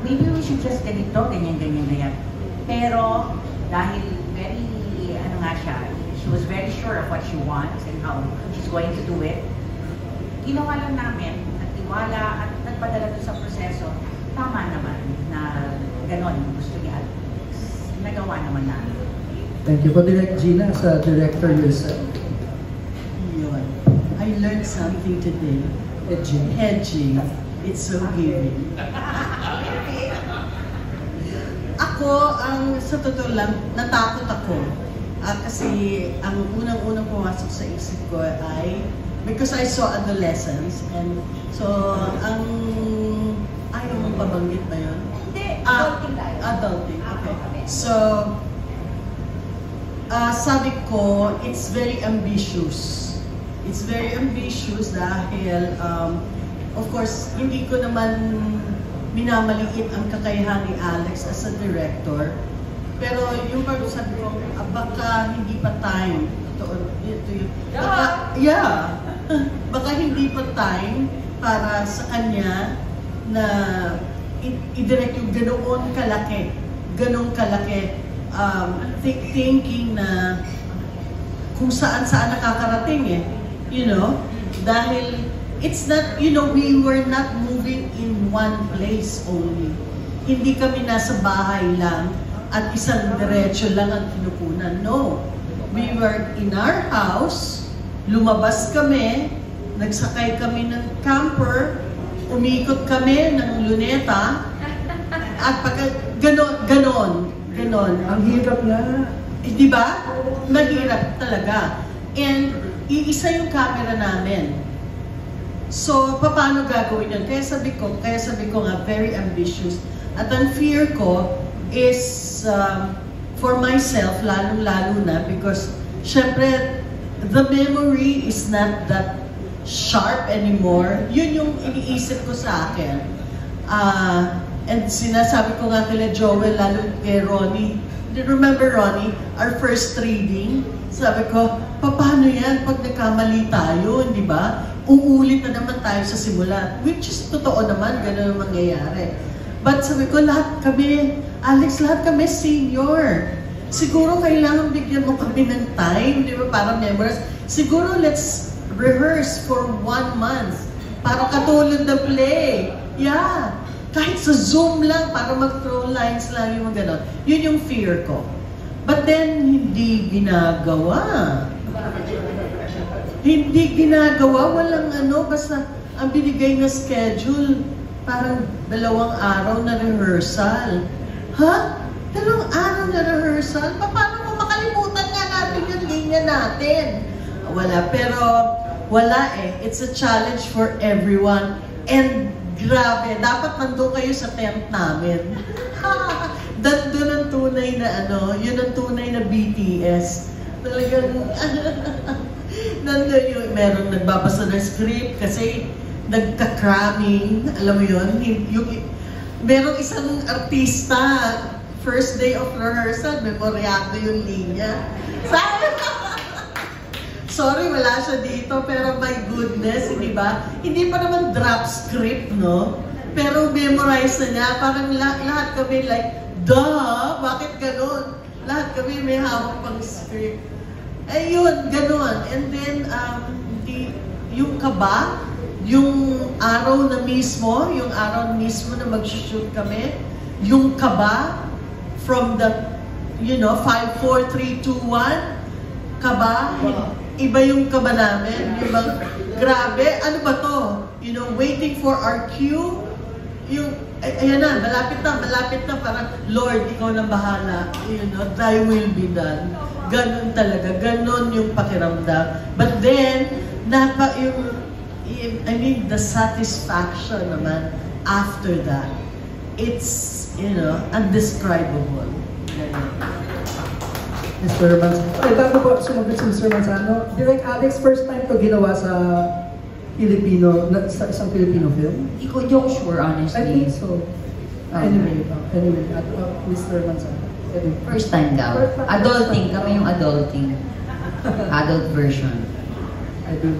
Maybe we should just ganito, ganyan. Pero, dahil very, she was very sure of what she wants and how she's going to do it. Ginawa lang namin, nagtiwala at nagpadala dun sa proseso. Tama naman na ganon yung gusto niya at nagawa naman namin. Thank you po, Direct Gina, as a director yourself. Yun. I learned something today. Hedging. Hedging. It's so giving. Ako, sa totoo lang, natakot ako. Kasi ang unang-unang pumasok sa isip ko ay, because I saw adolescents, and so, ayaw mong pabanggit ba yun? Hindi, adulting tayo. Adulting, okay. So, sabi ko, it's very ambitious. It's very ambitious dahil, of course, hindi ko naman minamaliit ang kakayahan ni Alex as a director. Pero yung parang sabi ko, baka hindi pa time. Baka hindi pa time para sa kanya na i-direct yung ganong kalaki. Thinking na kung saan-saan nakakarating dahil it's not, we were not moving in one place only. Hindi kami nasa bahay lang at isang diretso lang ang kinukunan. No. We were in our house, lumabas kami, nagsakay kami ng camper, umikot kami ng luneta, at ganon. Ang hirap na. Di ba? Mahirap talaga. And iisa yung camera namin. So, paano gagawin yun? Kaya sabi ko nga, very ambitious. At ang fear ko is for myself, lalong-lalo na, because, syempre, the memory is not that sharp anymore. Yun yung iniisip ko sa akin. And sinasabi ko nga kila Joel, lalo kay Ronnie. Do you remember, Ronnie? Our first reading, sabi ko, paano yan pag nagkamali tayo, di ba? Uulit na naman tayo sa simula. Which is totoo naman, gano'n ang mangyayari. But sabi ko, lahat kami, Alex, lahat kami senior. Siguro kailangan bigyan mo kami ng time, di ba, para memorize. Siguro let's rehearse for 1 month para katulad na play. Yeah. Kahit sa Zoom lang, para mag-throw lines lang yung gano'n. Yun yung fear ko. But then, hindi ginagawa. Walang basta ang binigay na schedule, parang 2 araw na rehearsal. Ha? 2 araw na rehearsal? Paano mo makalimutan nga natin yung linya natin? Wala. Pero, wala eh. It's a challenge for everyone. And, grabe, dapat nandun kayo sa tent namin. Doon ang tunay na yun ang tunay na BTS. Talagang, nandun yung, merong nagbabasa ng script kasi nagka-cramming, alam mo yun, merong isang artista, first day of rehearsal, memoryado yung linya. Sorry, wala siya dito, pero my goodness, di ba? Hindi pa naman drop script, no? Pero memorize na niya, parang lahat kami like, duh, bakit ganun? Lahat kami may hawak pang script. Ayun, ganun. And then, yung kaba, yung araw na mismo na mag-shoot kami, yung kaba, from the, 5, 4, 3, 2, 1, kaba, iba yung kaba namin, grabe, ano ba to? Waiting for our cue, ayan na, malapit na, parang, Lord, ikaw na bahala, thy will be done. Ganon talaga, ganon yung pakiramdam. But then, the satisfaction naman after that, it's, undescribable. Mr. Manzano. Okay, bago po sumagot si Mr. Manzano, Direct Alex, first time to ginawa sa sa isang Filipino film? Hindi ko sure, honestly. I think so. Anyway, Mr. Manzano. First time daw. Adulting, kami yung adulting. Adult version. I do.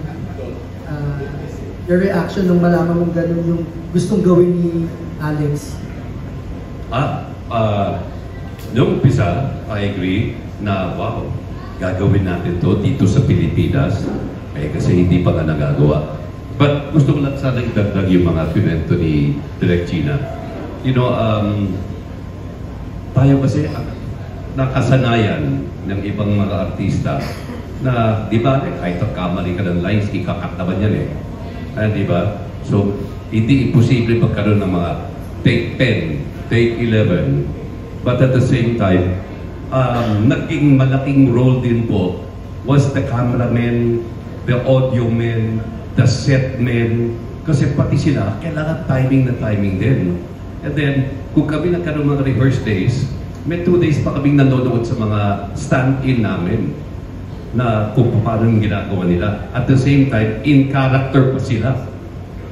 Your reaction nung malaman mong ganun yung gustong gawin ni Alex? Noong umpisa, I agree na wow, gagawin natin to dito sa Pilipinas. Kasi hindi pa nga nagagawa. But gusto ko lang sana idagdag yung mga kwento ni Direk Gina. You know, tayo kasi nakasanayan ng ibang mga artista na, di ba, kahit kamali ka ng lines, ikakat naman yan di ba? So, hindi imposible magkaroon ng mga take 10, take 11. But at the same time, naging malaking role din po was the cameraman, the audio man, the set man. Kasi pati sila, kailangan timing din. And then, kung kami nagkaroon mga rehearse days, may 2 days pa kaming nanonood sa mga stand-in namin na kung paano yung ginagawa nila. At the same time, in character pa sila.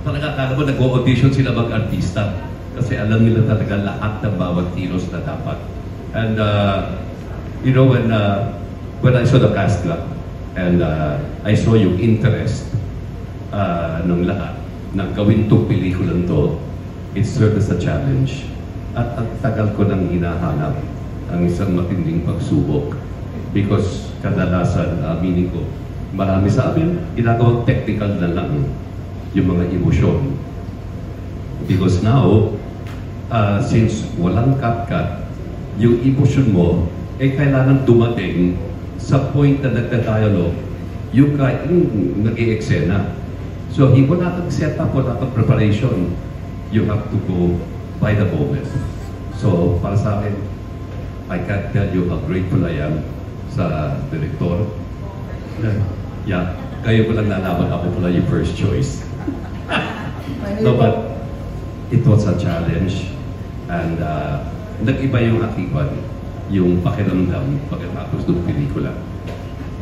Talaga, akala mo nag-audition sila mag-artista. Kasi alam nila talaga lahat ng bawat kilos na dapat. And, you know, when I saw the cast and I saw yung interest ng lahat na gawin itong pelikulang to, it served as a challenge. At ang tagal ko nang hinahanap ang isang matinding pagsubok. Because kadalasan, aminin ko, marami sa amin, ginagawang technical na lang yung mga emosyon. Because now, since walang cut-cut, yung emosyon mo, kailangan dumating sa point na nagda-dialogue, yung nag-i-eksena. So, wala kang setup, wala kang preparation. You have to go by the moment. So, para sa akin, I can't tell you how grateful I am sa director. Yeah, kayo ko lang nalaman ako pala yung first choice. No, but it was a challenge. And nag-iba yung aking yung pakiramdam pagkatapos ng pelikula.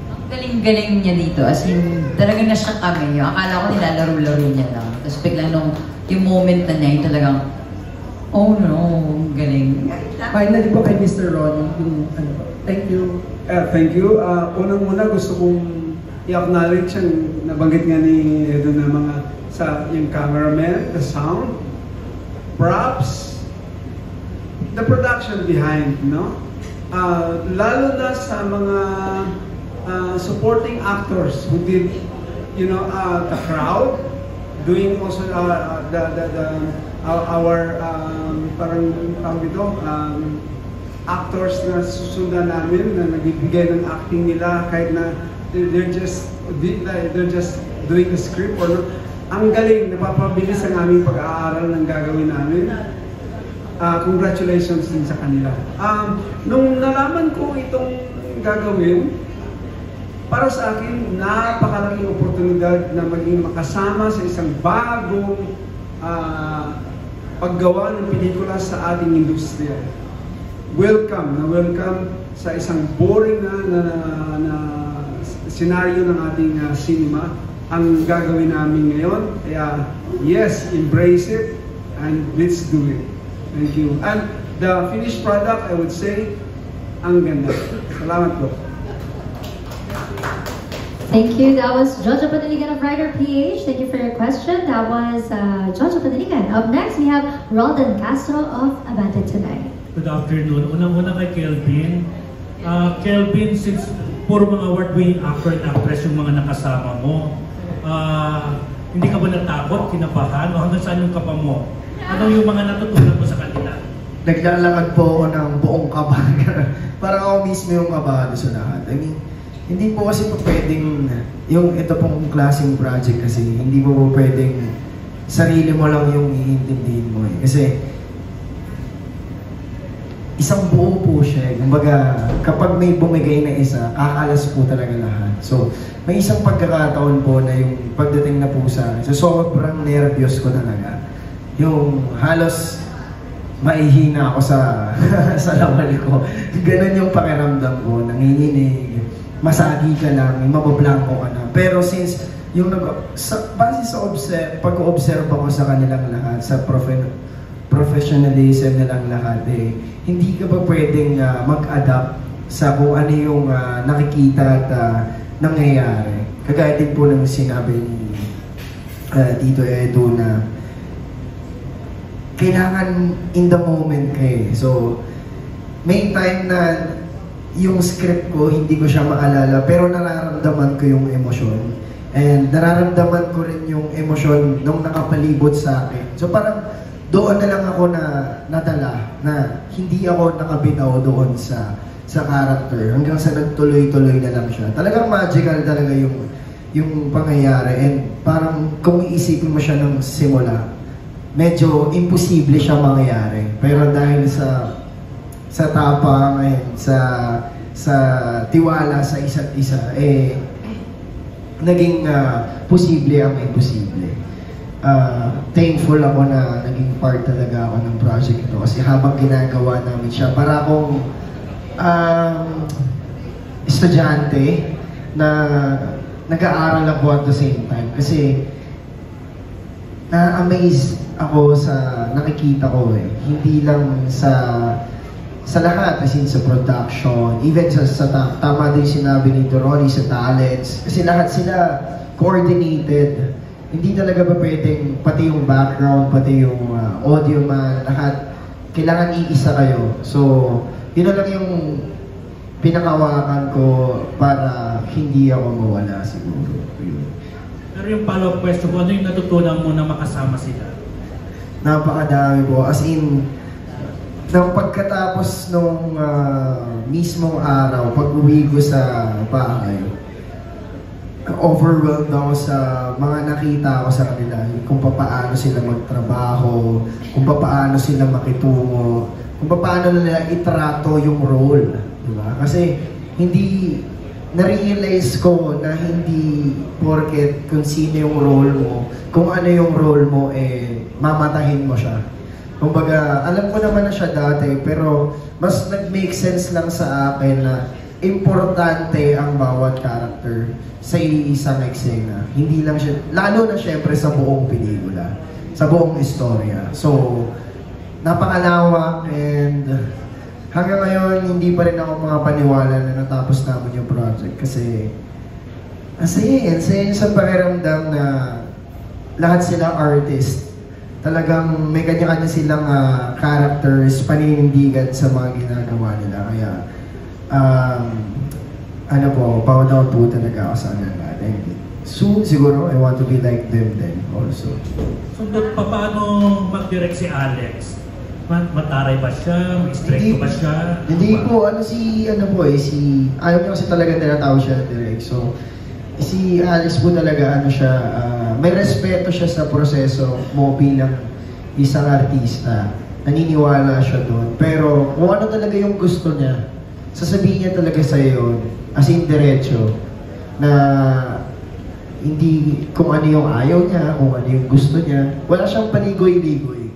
Ang galing-galing niya dito. As in, talagang na-shock kami. Akala ko nilalaro-laro niya lang. Tapos biglang yung moment na niya, yung talagang, oh no, ang galing. Finally po kay Mr. Ronnie, thank you. Thank you. Unang-una gusto kong i-acknowledge yung nabanggit nga ni Edo na mga yung cameraman, the sound, props, the production behind, no? Lalo na sa mga supporting actors who did, you know, the crowd, doing also our parang actors na susundan namin na nagbibigay ng acting nila kahit na they're just doing the script or ang galing, napapabilis ang aming pag-aaral ng gagawin namin. Congratulations din sa kanila. Nung nalaman ko itong gagawin, para sa akin, napakalaking oportunidad na maging makasama sa isang bagong paggawa ng pelikula sa ating industriya. Welcome sa isang boring na senaryo ng ating cinema ang gagawin namin ngayon. Kaya, yes, embrace it and let's do it. Thank you. And the finished product, I would say, ang ganda. Salamat po. Thank you. That was Jojo Padaligan of Rider PH. Thank you for your question. That was Jojo Padaligan. Up next, we have Roldan Castro of Abante Tonight. Good afternoon. Unang-una kay Kelvin. Kelvin, since puro mga award-winning actor at actress yung mga nakasama mo, hindi ka ba natakot, kinabahan, o hanggang saan yung kapa mo? Ano yung mga natutunan mo sa kanila? Naglalakad po ako ng buong kaba. Parang ako mismo yung kabado sa lahat. I mean, hindi po kasi po pwedeng, yung ito pong klaseng project kasi, hindi po pwedeng sarili mo lang yung iintindihin mo eh. Kasi, isang buo po siya. Kumbaga, kapag may bumigay na isa, kakalas po talaga lahat. So, may isang pagkakataon po na yung pagdating na po sa akin. So, sobrang nervyos ko talaga. Yung halos maihina ako sa sa lawal ko. Ganun yung pakiramdam ko. Nanginginig, masagi ka lang, mabablanko ka na. Pero since, yung base sa pag-observe ako sa kanilang lahat, sa professionalism nilang lahat hindi ka ba pwedeng mag-adapt sa kung ano yung nakikita at nangyayari. Kagaya din po ng sinabi ni Tito Edu na kailangan in the moment So, may time na yung script ko, hindi ko siya maalala, pero nararamdaman ko yung emosyon. And nararamdaman ko rin yung emosyon nung nakapalibot sa akin. So parang doon na lang ako nadala na hindi ako nakabitaw doon sa character hanggang sa nagtuloy-tuloy na lang siya. Talagang magical talaga yung pangyayari, and parang kung iisipin mo siya ng simula, medyo imposible siya mangyayari. Pero dahil sa tapang and sa tiwala sa isa't isa, naging posible ang imposible. Thankful ako na naging part talaga ako ng project ito kasi habang ginagawa namin siya, para akong estudyante na nag-aaral ako at the same time kasi na-amaze ako sa nakikita ko hindi lang sa lahat, as in sa production, even sa tama din sinabi ni Ronnie, sa talents, kasi lahat sila coordinated. Hindi talaga ba pwedeng, pati yung background, pati yung audio man, lahat, kailangan iisa kayo. So, yun na lang yung pinakawakan ko para hindi ako mawala siguro. Pero yung follow-up question ko, ano yung natutunan mo na makasama sila? Napakadami po. As in, nang pagkatapos nung mismong araw, pag-uwi ko sa bahay, overwhelmed ako sa mga nakita ko sa kanila, kung paano sila magtrabaho, kung paano sila makitungo, kung paano nila itrato yung role, di ba? Kasi hindi na-realize ko na hindi porket kung sino yung role mo, kung ano yung role mo, mamatahin mo siya. Kumbaga, alam ko naman na siya dati, pero mas nag-make sense lang sa akin na importante ang bawat character sa isang eksena. Hindi lang siya, lalo na syempre sa buong pelikula, sa buong istorya. So, napakalawak, and hanggang ngayon, hindi pa rin ako makapaniwala na natapos namin yung project. Kasi, ang saya sa pakiramdam na lahat sila artist. Talagang may kanya-kanya silang characters, paninindigan sa mga ginagawa nila. Kaya, proud out po talaga ako sa kanila. Soon, siguro, I want to be like them then also. So, paano mag-direct si Alex? Mataray ba siya? May strength ba siya? Hindi po, ayaw niya kasi talaga tinatawag siya na direct. So, si Alex po talaga, may respeto siya sa proseso mo bilang isang artista. Naniniwala siya doon. Pero kung ano talaga yung gusto niya, sasabihin niya talaga sa'yo, as in diretso, na hindi kung ano yung ayaw niya, kung ano yung gusto niya. Wala siyang paligoy-ligoy.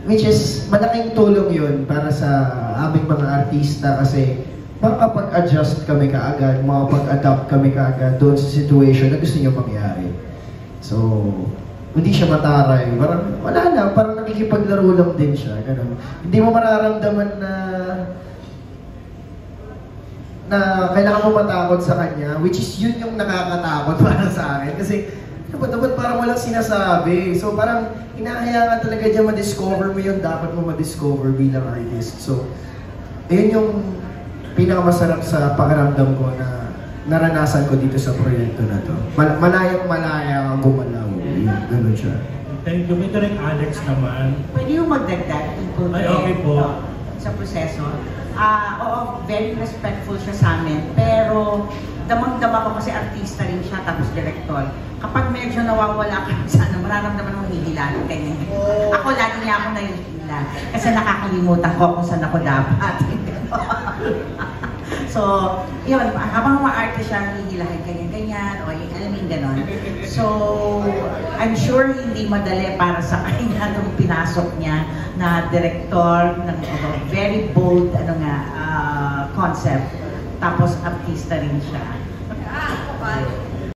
Which is, malaking tulong yun para sa aming mga artista kasi makapag-adjust kami kaagad, makapag-adapt kami kaagad doon sa situation na gusto niyo mangyari. So, hindi siya mataray. Parang, wala lang, parang nakikipaglaro lang din siya. Ganun. Hindi mo mararamdaman na kailangan mo matakot sa kanya, which is yun yung nakakatakot para sa akin. Kasi, dapat parang walang sinasabi. So, parang, hinahayaan talaga dyan ma-discover mo yung dapat mo ma-discover bilang artist. So, ayun yung pinakamasarap sa pakiramdam ko na naranasan ko dito sa proyekto na to. Malayang-malaya ang gumalaw. Ganun siya. Thank you. May direct Alex naman. Pwede yung magdagdag tungkol okay po. Sa proseso. Oo, very respectful siya sa amin. Pero damang-dama ko kasi artista rin siya, tapos director. Kapag medyo nawawala ka sana, mararamdaman mo hihilan. Ganyan. Ako, lagi niya ako nahihilan. Kasi nakakalimutan ko kung saan ako dapat. So, yun, habang ma-arte siya, hihilahin ganyan-ganyan, o alam mo yung ganon. So, I'm sure hindi madali para sa kanya nung pinasok niya na director ng very bold concept. Tapos artista rin siya.